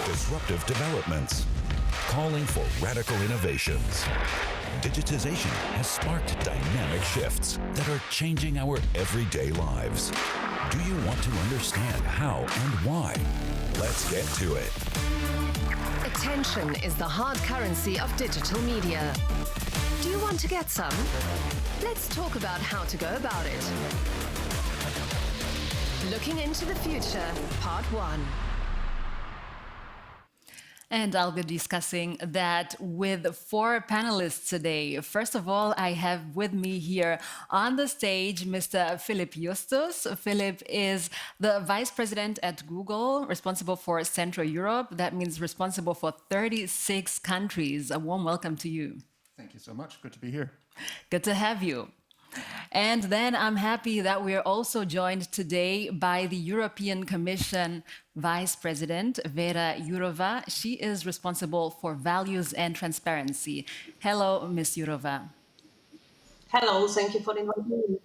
disruptive developments, calling for radical innovations. Digitization has sparked dynamic shifts that are changing our everyday lives. Do you want to understand how and why? Let's get to it. Attention is the hard currency of digital media. Do you want to get some? Let's talk about how to go about it. Looking into the future, Part 1. And I'll be discussing that with 4 panelists today. First of all, I have with me here on the stage Mr. Philip Justus. Philip is the Vice President at Google, responsible for Central Europe. That means responsible for 36 countries. A warm welcome to you. Thank you so much. Good to be here. Good to have you. And then I'm happy that we are also joined today by the European Commission Vice President, Vera Jourova. She is responsible for values and transparency. Hello, Ms. Jourova. Hello, thank you for inviting me.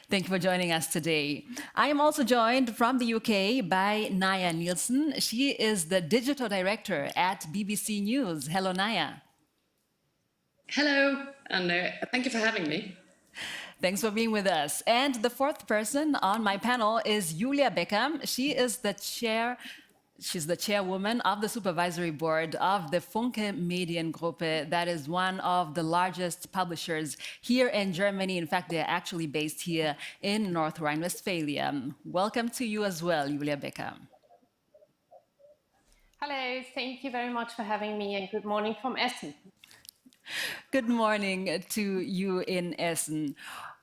Thank you for joining us today. I am also joined from the UK by Naya Nielsen. She is the Digital Director at BBC News. Hello, Naya. Hello, and thank you for having me. Thanks for being with us. And the fourth person on my panel is Julia Becker. She's the chairwoman of the supervisory board of the Funke Mediengruppe. That is one of the largest publishers here in Germany. In fact, they're actually based here in North Rhine-Westphalia. Welcome to you as well, Julia Becker. Hello, thank you very much for having me, and good morning from Essen. Good morning to you in Essen.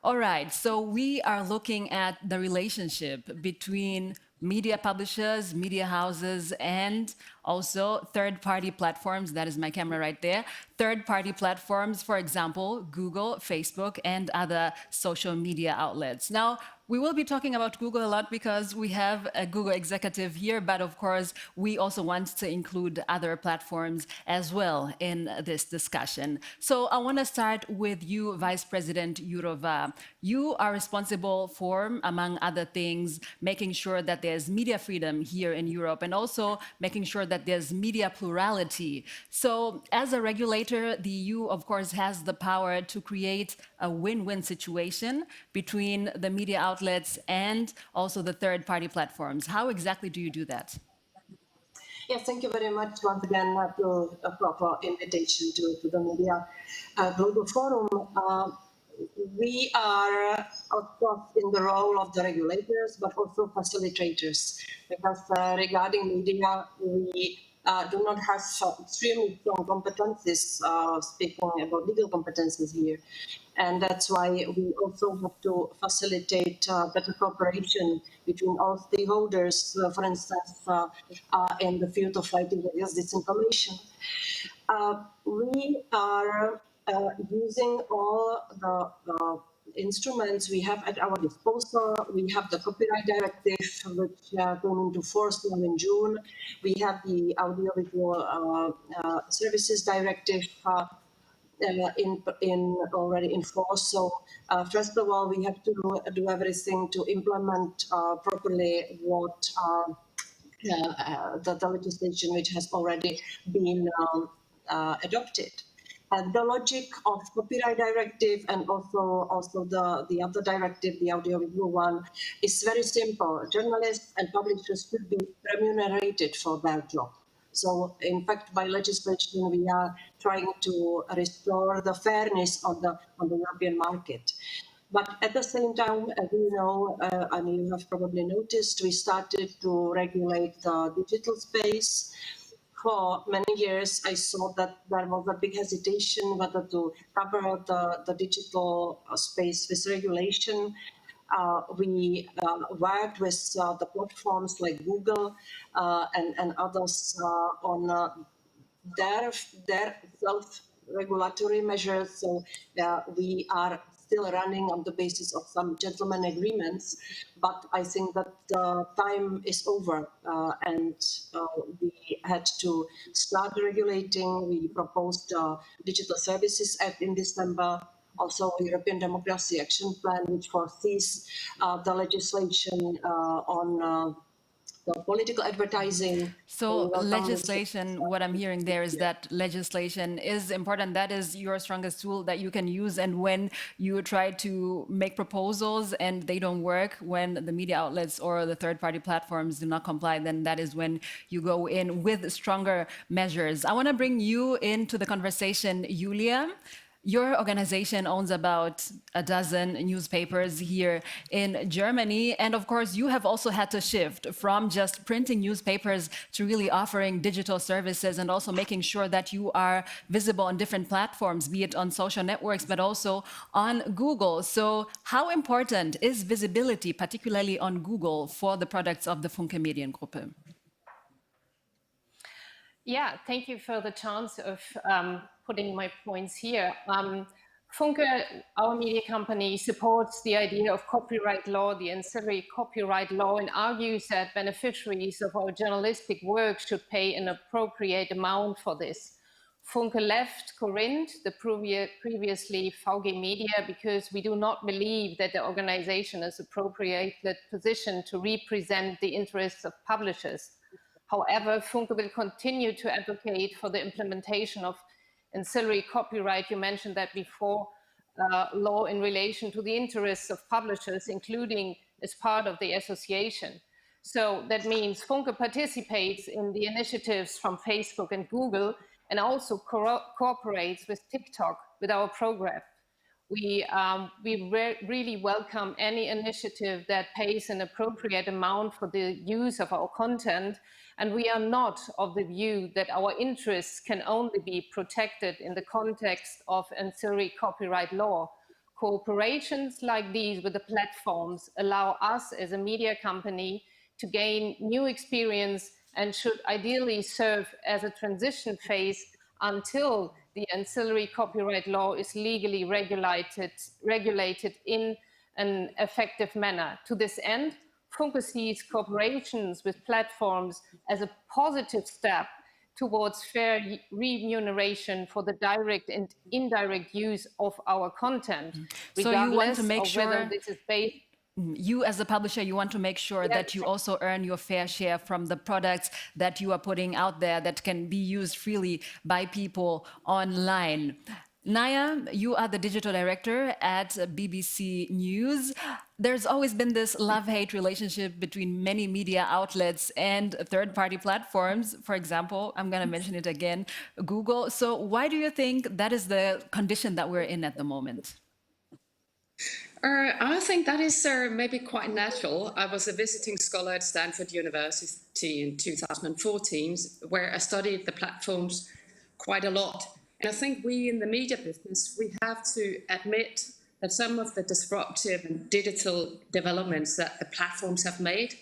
All right, so we are looking at the relationship between media publishers, media houses, and also third-party platforms. That is my camera right there. Third-party platforms, for example, Google, Facebook, and other social media outlets. Now, we will be talking about Google a lot because we have a Google executive here, but of course, we also want to include other platforms as well in this discussion. So I want to start with you, Vice President Jourova. You are responsible for, among other things, making sure that there's media freedom here in Europe and also making sure that there's media plurality. So as a regulator, the EU, of course, has the power to create a win-win situation between the media outlets and also the third-party platforms. How exactly do you do that? Yes, thank you very much once again for invitation to the Media Global Forum. We are, of course, in the role of the regulators, but also facilitators, because regarding media, we do not have extremely strong competencies, speaking about legal competencies here. And that's why we also have to facilitate better cooperation between all stakeholders, for instance, in the field of fighting against disinformation. We are using all the instruments we have at our disposal. We have the copyright directive, which came into force now in June. We have the audiovisual services directive already in force. So first of all, we have to do everything to implement properly what the legislation which has already been adopted. And the logic of copyright directive and also the other directive, the audiovisual one, is very simple. Journalists and publishers should be remunerated for their job. So, in fact, by legislation, we are trying to restore the fairness on the European market. But at the same time, as you know, and you have probably noticed, we started to regulate the digital space. For many years, I saw that there was a big hesitation whether to cover the digital space with regulation. We worked with the platforms like Google and others on their self-regulatory measures. So we are still running on the basis of some gentleman agreements, but I think that the time is over and we had to start regulating. We proposed Digital Services Act in December, also a European Democracy Action Plan, which foresees the legislation on the political advertising. So welcome legislation, what I'm hearing there is that legislation is important. That is your strongest tool that you can use. And when you try to make proposals and they don't work, when the media outlets or the third-party platforms do not comply, then that is when you go in with stronger measures. I want to bring you into the conversation, Julia. Your organization owns about a dozen newspapers here in Germany. And of course, you have also had to shift from just printing newspapers to really offering digital services and also making sure that you are visible on different platforms, be it on social networks, but also on Google. So how important is visibility, particularly on Google, for the products of the Funke Mediengruppe? Yeah, thank you for the chance of putting my points here. Funke, our media company, supports the idea of copyright law, the ancillary copyright law, and argues that beneficiaries of our journalistic work should pay an appropriate amount for this. Funke left Corinth, the previously VG Media, because we do not believe that the organization is appropriately positioned to represent the interests of publishers. However, Funke will continue to advocate for the implementation of ancillary copyright, you mentioned that before, law in relation to the interests of publishers, including as part of the association. So that means Funke participates in the initiatives from Facebook and Google and also cooperates with TikTok with our program. We really welcome any initiative that pays an appropriate amount for the use of our content. And we are not of the view that our interests can only be protected in the context of ancillary copyright law. Cooperations like these with the platforms allow us as a media company to gain new experience and should ideally serve as a transition phase until the ancillary copyright law is legally regulated in an effective manner. To this end, Funke sees cooperations with platforms as a positive step towards fair remuneration for the direct and indirect use of our content, So you want to make of whether sure this is based. you as a publisher, you want to make sure that you also earn your fair share from the products that you are putting out there that can be used freely by people online. Naya, you are the digital director at BBC News. There's always been this love-hate relationship between many media outlets and third-party platforms. For example, I'm going to mention it again, Google. So why do you think that is the condition that we're in at the moment? I think that is maybe quite natural. I was a visiting scholar at Stanford University in 2014, where I studied the platforms quite a lot. And I think we in the media business, we have to admit that some of the disruptive and digital developments that the platforms have made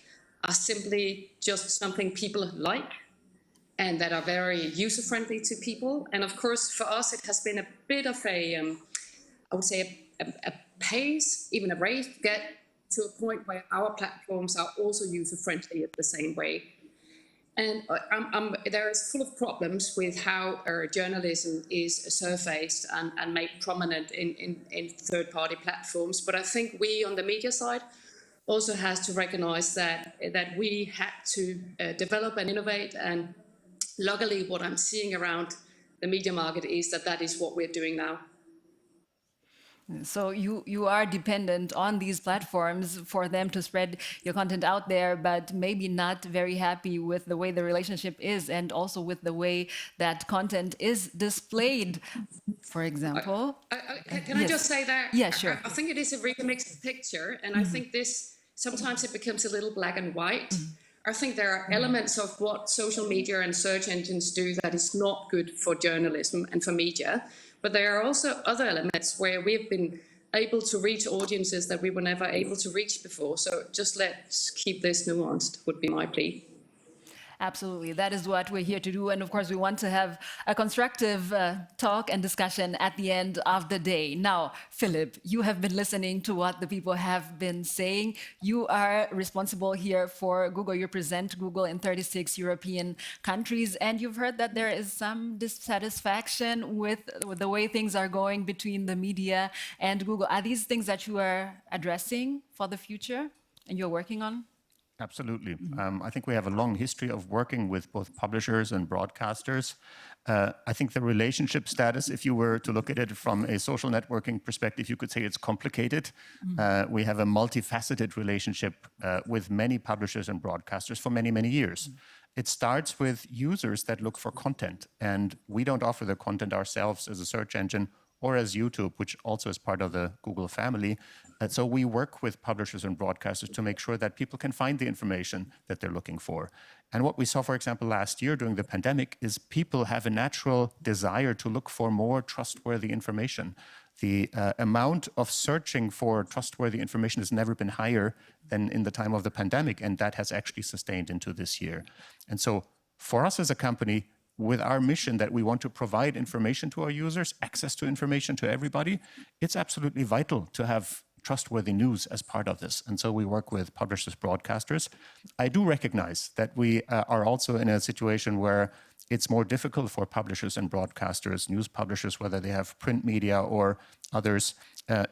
are simply just something people like and that are very user-friendly to people. And of course, for us, it has been a bit of a, I would say, a pace, even a race, to get to a point where our platforms are also user-friendly in the same way. And there is full of problems with how journalism is surfaced and made prominent in third-party platforms. But I think we on the media side also has to recognize that we had to develop and innovate. And luckily, what I'm seeing around the media market is that is what we're doing now. So you are dependent on these platforms for them to spread your content out there, but maybe not very happy with the way the relationship is and also with the way that content is displayed, for example. Can I just say that? Yeah, sure. I think it is a really mixed picture, and I think this, sometimes it becomes a little black and white. I think there are elements of what social media and search engines do that is not good for journalism and for media. But there are also other elements where we've been able to reach audiences that we were never able to reach before. So just let's keep this nuanced, would be my plea. Absolutely. That is what we're here to do. And of course, we want to have a constructive talk and discussion at the end of the day. Now, Philip, you have been listening to what the people have been saying. You are responsible here for Google. You represent Google in 36 European countries. And you've heard that there is some dissatisfaction with the way things are going between the media and Google. Are these things that you are addressing for the future and you're working on? Absolutely. I think we have a long history of working with both publishers and broadcasters. I think the relationship status, if you were to look at it from a social networking perspective, you could say it's complicated. We have a multifaceted relationship with many publishers and broadcasters for many, many years. It starts with users that look for content, and we don't offer the content ourselves as a search engine or as YouTube, which also is part of the Google family. So we work with publishers and broadcasters to make sure that people can find the information that they're looking for. And what we saw, for example, last year during the pandemic is people have a natural desire to look for more trustworthy information. The amount of searching for trustworthy information has never been higher than in the time of the pandemic, and that has actually sustained into this year. And so for us as a company, with our mission that we want to provide information to our users, access to information to everybody, it's absolutely vital to have trustworthy news as part of this. And so we work with publishers, broadcasters. I do recognize that we are also in a situation where it's more difficult for publishers and broadcasters, news publishers, whether they have print media or others,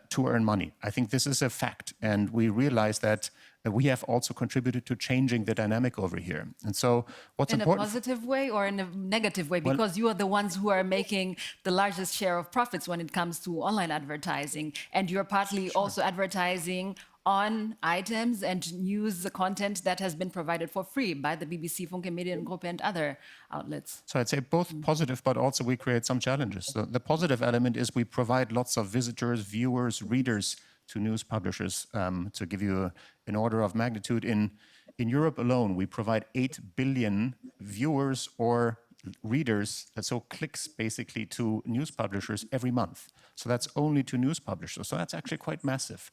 to earn money. I think this is a fact. And we realize that we have also contributed to changing the dynamic over here. And so what's important— In a positive way or in a negative way? Because you are the ones who are making the largest share of profits when it comes to online advertising. And you're partly also advertising on items and news content that has been provided for free by the BBC, Funke Mediengruppe and other outlets. So I'd say both positive, but also we create some challenges. So the positive element is we provide lots of visitors, viewers, readers to news publishers. To give you an order of magnitude, in Europe alone, we provide 8 billion viewers or readers, so clicks basically, to news publishers every month. So that's only to news publishers. So that's actually quite massive.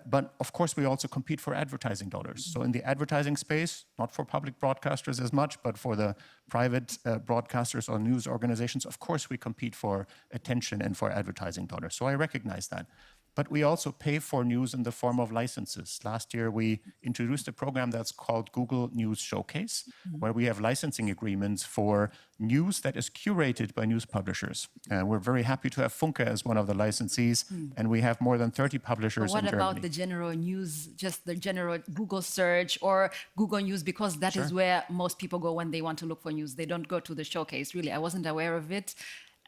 But of course, we also compete for advertising dollars. So in the advertising space, not for public broadcasters as much, but for the private broadcasters or news organizations, of course, we compete for attention and for advertising dollars. So I recognize that. But we also pay for news in the form of licenses. Last year, we introduced a program that's called Google News Showcase, where we have licensing agreements for news that is curated by news publishers. We're very happy to have Funke as one of the licensees, and we have more than 30 publishers in Germany. What about the general news, just the general Google search or Google News, because that is where most people go when they want to look for news. They don't go to the showcase, really. I wasn't aware of it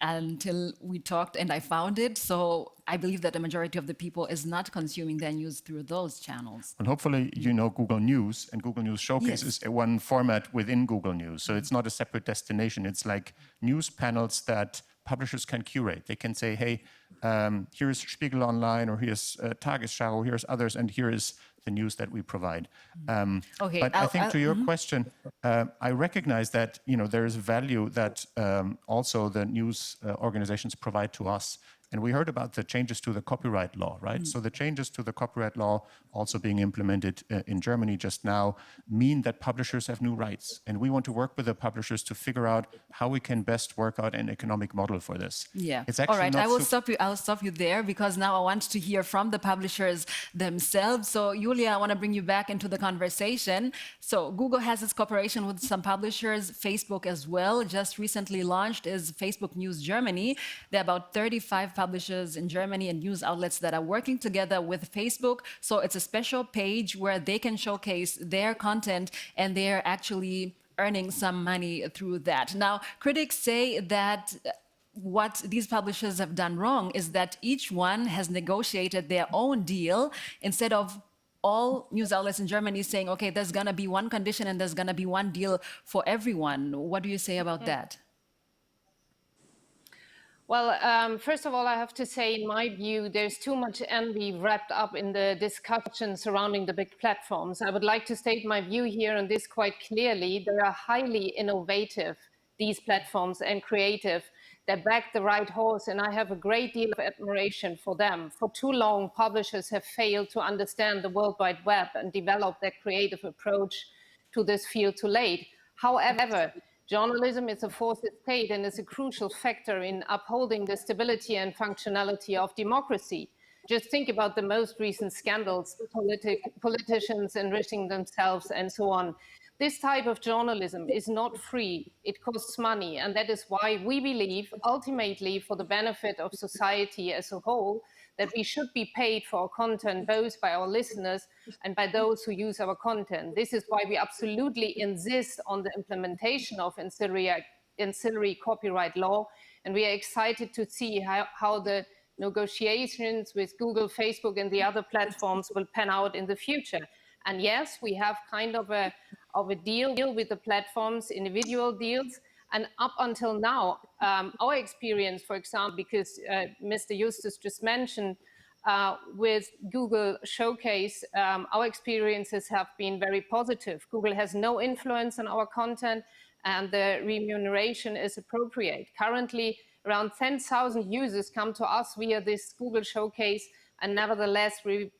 until we talked and I found it. So I believe that the majority of the people is not consuming their news through those channels. And hopefully you know Google News, and Google News Showcase is one format within Google News. So it's not a separate destination. It's like news panels that publishers can curate. They can say, hey, here's Spiegel Online, or here's Tagesschau, here's others, and here is the news that we provide. Okay, but I think to your question, I recognize that there is value that also the news organizations provide to us. And we heard about the changes to the copyright law, right? So the changes to the copyright law also being implemented in Germany just now mean that publishers have new rights. And we want to work with the publishers to figure out how we can best work out an economic model for this. Yeah. It's actually all right, not I'll stop you there, because now I want to hear from the publishers themselves. So Julia, I want to bring you back into the conversation. So Google has its cooperation with some publishers, Facebook as well. Just recently launched is Facebook News Germany. There are about 35 publishers in Germany and news outlets that are working together with Facebook. So it's a special page where they can showcase their content, and they're actually earning some money through that. Now, critics say that what these publishers have done wrong is that each one has negotiated their own deal instead of all news outlets in Germany saying, okay, there's going to be one condition and there's going to be one deal for everyone. What do you say about that? Well, first of all, I have to say, in my view, there's too much envy wrapped up in the discussion surrounding the big platforms. I would like to state my view here on this quite clearly. They are highly innovative, these platforms, and creative. They back the right horse, and I have a great deal of admiration for them. For too long, publishers have failed to understand the World Wide Web and develop their creative approach to this field too late. However, journalism is a fourth estate and is a crucial factor in upholding the stability and functionality of democracy. Just think about the most recent scandals, politicians enriching themselves and so on. This type of journalism is not free. It costs money. And that is why we believe, ultimately, for the benefit of society as a whole, that we should be paid for our content, both by our listeners and by those who use our content. This is why we absolutely insist on the implementation of ancillary copyright law. And we are excited to see how the negotiations with Google, Facebook, and the other platforms will pan out in the future. And yes, we have kind of a deal with the platforms, individual deals. And up until now, our experience, for example, because Mr. Justus just mentioned, with Google Showcase, our experiences have been very positive. Google has no influence on our content, and the remuneration is appropriate. Currently, around 10,000 users come to us via this Google Showcase, and nevertheless, we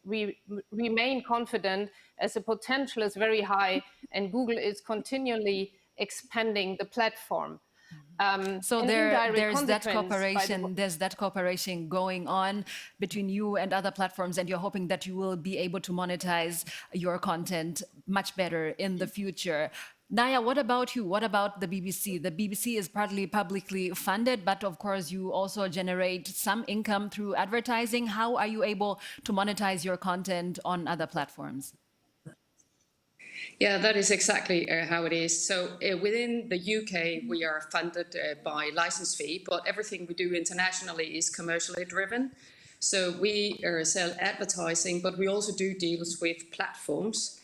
remain confident as the potential is very high, and Google is continually expanding the platform. So there's that cooperation going on between you and other platforms, and you're hoping that you will be able to monetize your content much better in the future. Naya, what about you? What about the BBC? The BBC is partly publicly funded, but of course you also generate some income through advertising. How are you able to monetize your content on other platforms? Yeah, that is exactly how it is. So within the UK, we are funded by license fee, but everything we do internationally is commercially driven. So we sell advertising, but we also do deals with platforms.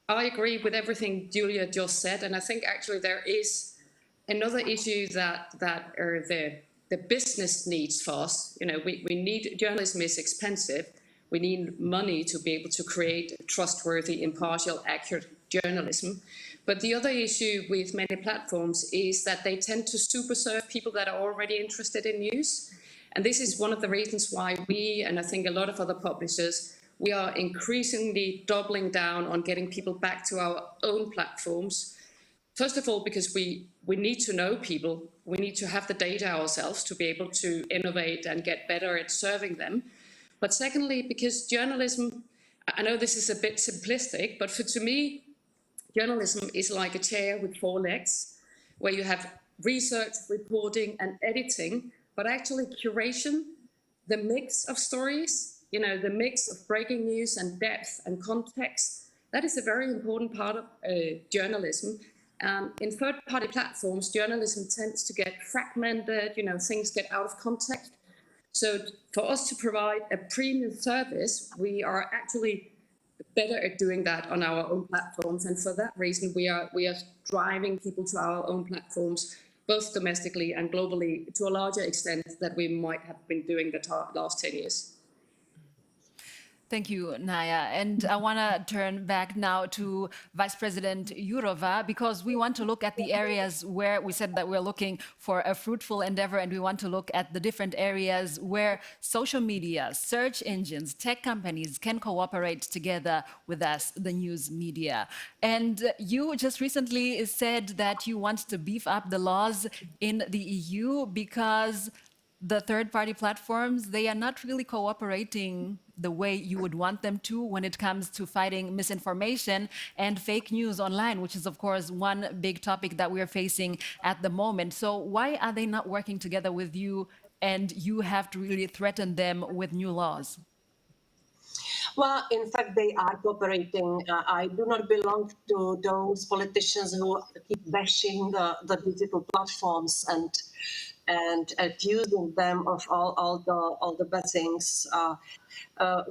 I agree with everything Julia just said, and I think actually there is another issue that the business needs for us. You know, we need, journalism is expensive. We need money to be able to create trustworthy, impartial, accurate journalism. But the other issue with many platforms is that they tend to super serve people that are already interested in news. And this is one of the reasons why we, and I think a lot of other publishers, we are increasingly doubling down on getting people back to our own platforms. First of all, because we need to know people. We need to have the data ourselves to be able to innovate and get better at serving them. But secondly, because journalism, I know this is a bit simplistic, but to me, journalism is like a chair with 4 legs, where you have research, reporting, and editing, but actually curation, the mix of stories, you know, the mix of breaking news and depth and context. That is a very important part of journalism. In third-party platforms, journalism tends to get fragmented, you know, things get out of context. So for us to provide a premium service, we are actually better at doing that on our own platforms. And for that reason, we are driving people to our own platforms, both domestically and globally, to a larger extent than we might have been doing the last 10 years. Thank you, Naya. And I want to turn back now to Vice President Jourova, because we want to look at the areas where we said that we're looking for a fruitful endeavor, and we want to look at the different areas where social media, search engines, tech companies can cooperate together with us, the news media. And you just recently said that you want to beef up the laws in the EU because the third-party platforms, they are not really cooperating the way you would want them to when it comes to fighting misinformation and fake news online, which is, of course, one big topic that we're facing at the moment. So why are they not working together with you, and you have to really threaten them with new laws? Well, in fact, they are cooperating. I do not belong to those politicians who keep bashing the digital platforms and accusing them of all the bad things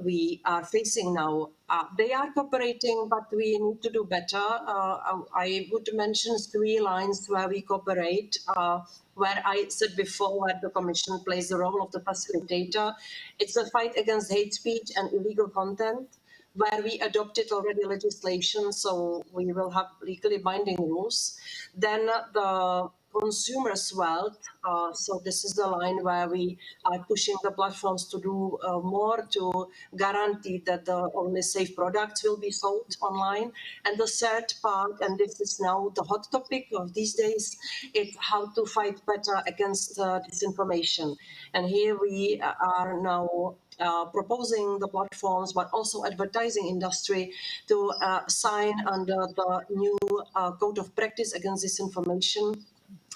we are facing now. They are cooperating, but we need to do better. I would mention 3 lines where we cooperate, where I said before, where the Commission plays the role of the facilitator. It's a fight against hate speech and illegal content, where we adopted already legislation, so we will have legally binding rules. Then the consumers' wealth. So this is the line where we are pushing the platforms to do more to guarantee that the only safe products will be sold online. And the third part, and this is now the hot topic of these days, is how to fight better against disinformation. And here we are now proposing the platforms, but also advertising industry to sign under the new Code of Practice Against Disinformation,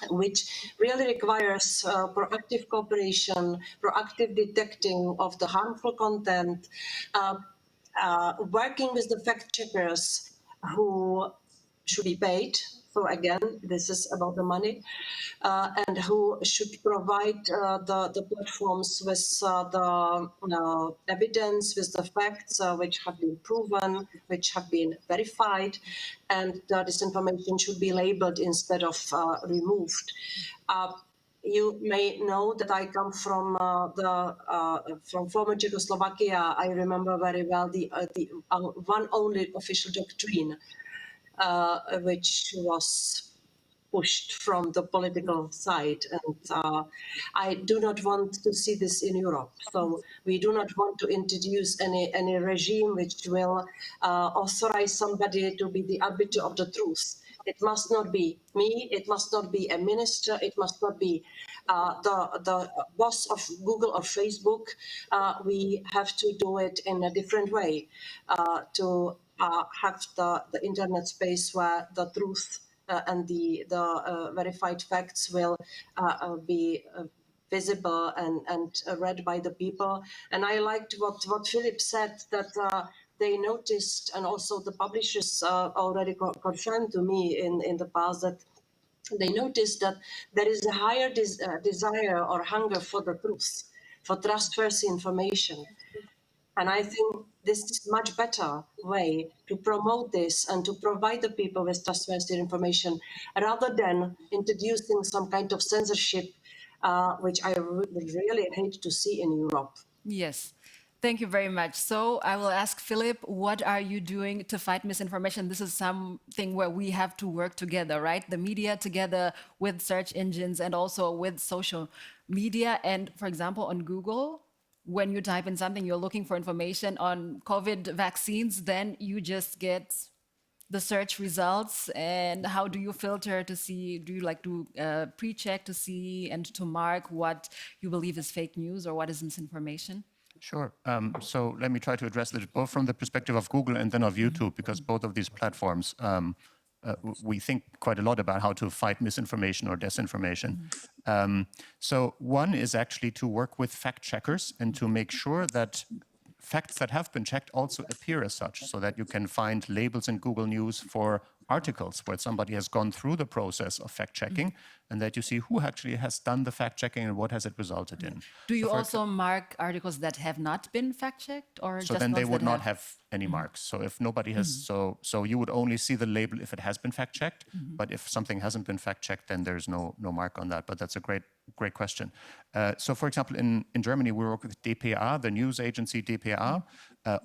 which really requires proactive cooperation, proactive detecting of the harmful content, working with the fact checkers who should be paid. So again, this is about the money, and who should provide the platforms with the evidence, with the facts which have been proven, which have been verified, and the disinformation should be labeled instead of removed. You may know that I come from from former Czechoslovakia. I remember very well the one only official doctrine, which was pushed from the political side. And I do not want to see this in Europe. So we do not want to introduce any regime which will authorize somebody to be the arbiter of the truth. It must not be me, it must not be a minister, it must not be the boss of Google or Facebook. We have to do it in a different way to have the internet space where the truth and the verified facts will be visible and read by the people. And I liked what Philip said, that they noticed, and also the publishers already confirmed to me in the past, that they noticed that there is a higher desire or hunger for the truth, for trustworthy information. And I think this is a much better way to promote this and to provide the people with trustworthy information, rather than introducing some kind of censorship, which I would really hate to see in Europe. Yes. Thank you very much. So I will ask Philip, what are you doing to fight misinformation? This is something where we have to work together, right? The media together with search engines and also with social media. And for example, on Google, when you type in something, you're looking for information on COVID vaccines, then you just get the search results. And how do you filter to see, do you like to pre-check to see and to mark what you believe is fake news or what is misinformation? Sure. So let me try to address this both from the perspective of Google and then of YouTube, because both of these platforms, we think quite a lot about how to fight misinformation or disinformation. So one is actually to work with fact checkers and to make sure that facts that have been checked also appear as such, so that you can find labels in Google News for articles where somebody has gone through the process of fact checking, and that you see who actually has done the fact checking and what has it resulted in. Do you also mark articles that have not been fact checked, or so just then they ones would that not have any marks. So if nobody has, so you would only see the label if it has been fact checked. But if something hasn't been fact checked, then there's no mark on that. But that's a great question. So for example, in Germany, we work with DPA, the news agency DPA,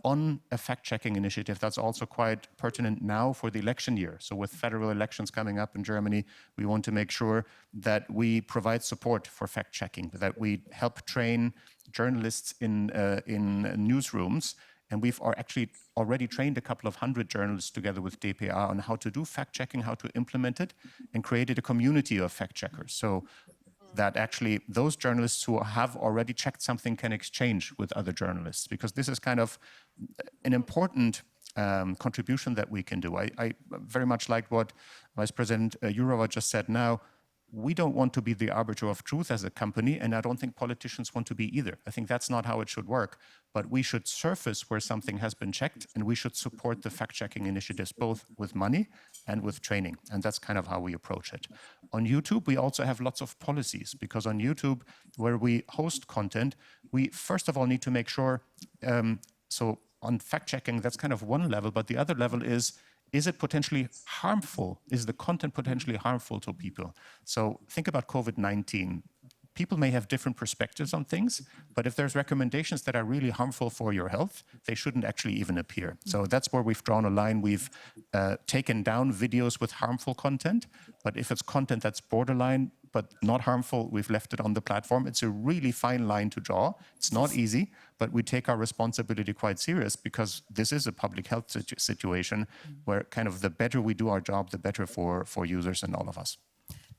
on a fact checking initiative that's also quite pertinent now for the election year. So with federal elections coming up in Germany, we want to make sure that we provide support for fact checking, that we help train journalists in newsrooms. And we've actually already trained a couple of hundred journalists together with DPA on how to do fact checking, how to implement it, and created a community of fact checkers. So that actually those journalists who have already checked something can exchange with other journalists, because this is kind of an important contribution that we can do. I very much like what Vice President Jourova just said now. We don't want to be the arbiter of truth as a company, and I don't think politicians want to be either. I think that's not how it should work. But we should surface where something has been checked, and we should support the fact-checking initiatives both with money and with training. And that's kind of how we approach it. On YouTube, we also have lots of policies, because on YouTube, where we host content, we first of all need to make sure, so on fact-checking, that's kind of one level, but the other level is it potentially harmful? Is the content potentially harmful to people? So think about COVID-19. People may have different perspectives on things, but if there's recommendations that are really harmful for your health, they shouldn't actually even appear. So that's where we've drawn a line. We've taken down videos with harmful content, but if it's content that's borderline but not harmful, we've left it on the platform. It's a really fine line to draw. It's not easy, but we take our responsibility quite serious, because this is a public health situation where kind of the better we do our job, the better for users and all of us.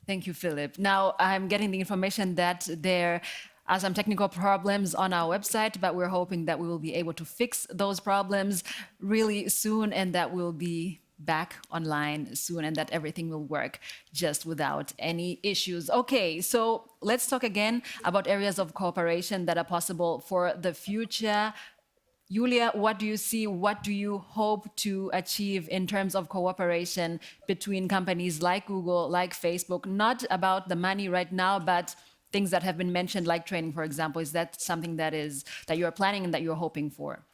Thank you, Philip. Now I'm getting the information that there are some technical problems on our website, but we're hoping that we will be able to fix those problems really soon and that we'll be back online soon and that everything will work just without any issues. Okay, so let's talk again about areas of cooperation that are possible for the future. Julia, what do you see? What do you hope to achieve in terms of cooperation between companies like Google, like Facebook? Not about the money right now, but things that have been mentioned, like training, for example. Is that something that you're planning and that you're hoping for?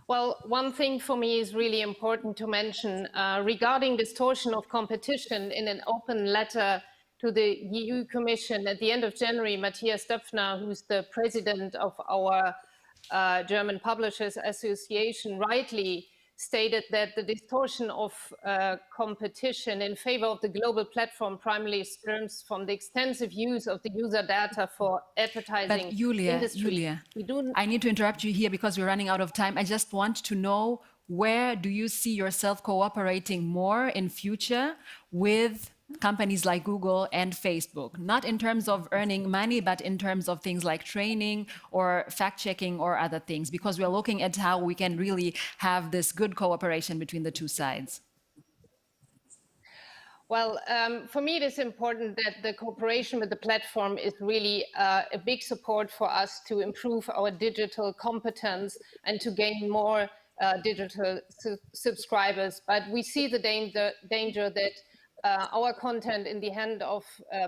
Well, one thing for me is really important to mention regarding distortion of competition. In an open letter to the EU Commission at the end of January, Matthias Döpfner, who's the president of our German Publishers Association, rightly stated that the distortion of competition in favor of the global platform primarily stems from the extensive use of the user data for advertising industry. I need to interrupt you here because we're running out of time. I just want to know, where do you see yourself cooperating more in future with companies like Google and Facebook? Not in terms of earning money, but in terms of things like training or fact-checking or other things, because we're looking at how we can really have this good cooperation between the two sides. Well, for me, it is important that the cooperation with the platform is really a big support for us to improve our digital competence and to gain more digital subscribers. But we see the danger that our content in the hand of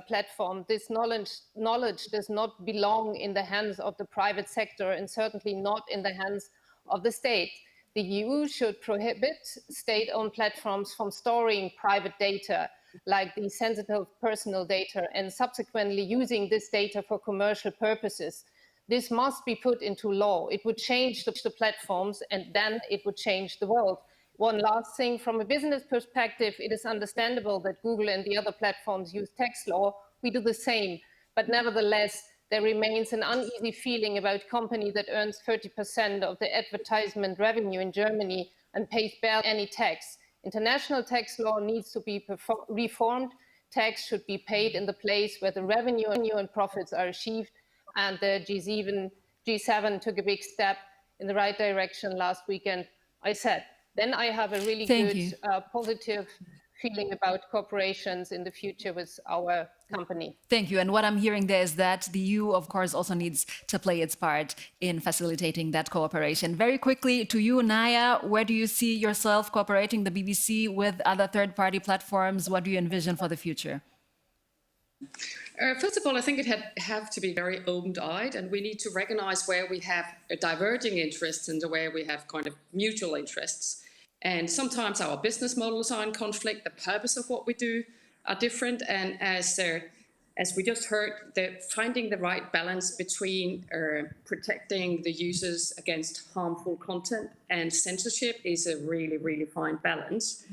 platform, this knowledge does not belong in the hands of the private sector and certainly not in the hands of the state. The EU should prohibit state-owned platforms from storing private data, like the sensitive personal data, and subsequently using this data for commercial purposes. This must be put into law. It would change the platforms, and then it would change the world. One last thing, from a business perspective, it is understandable that Google and the other platforms use tax law. We do the same, but nevertheless, there remains an uneasy feeling about a company that earns 30% of the advertisement revenue in Germany and pays barely any tax. International tax law needs to be reformed. Tax should be paid in the place where the revenue and profits are achieved. And the G7 took a big step in the right direction last weekend, I said. Then I have a really good, positive feeling about corporations in the future with our company. Thank you. And what I'm hearing there is that the EU, of course, also needs to play its part in facilitating that cooperation. Very quickly to you, Naya, where do you see yourself cooperating, the BBC, with other third-party platforms? What do you envision for the future? First of all, I think it have to be very open-eyed, and we need to recognize where we have diverging interests and where we have kind of mutual interests. And sometimes our business models are in conflict, the purpose of what we do are different, and as we just heard, finding the right balance between protecting the users against harmful content and censorship is a really, really fine balance.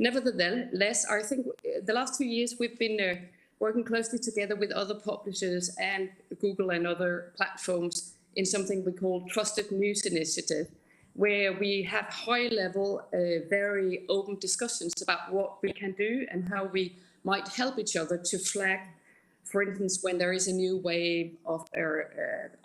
Nevertheless, I think the last 2 years we've been working closely together with other publishers and Google and other platforms in something we call Trusted News Initiative, where we have high-level, very open discussions about what we can do and how we might help each other to flag, for instance, when there is a new wave of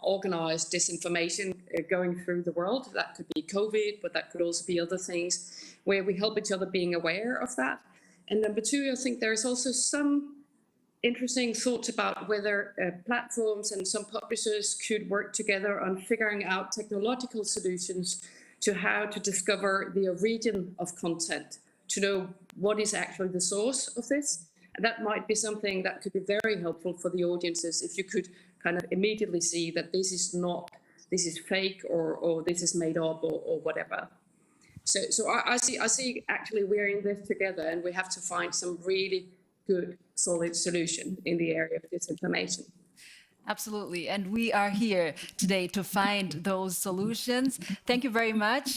organized disinformation going through the world. That could be COVID, but that could also be other things, where we help each other being aware of that. And number two, I think there's also some interesting thoughts about whether platforms and some publishers could work together on figuring out technological solutions to how to discover the origin of content, to know what is actually the source of this. And that might be something that could be very helpful for the audiences if you could kind of immediately see that this is fake or this is made up or whatever. So I see actually we're in this together, and we have to find some really good, solid solution in the area of disinformation. Absolutely. And we are here today to find those solutions. Thank you very much.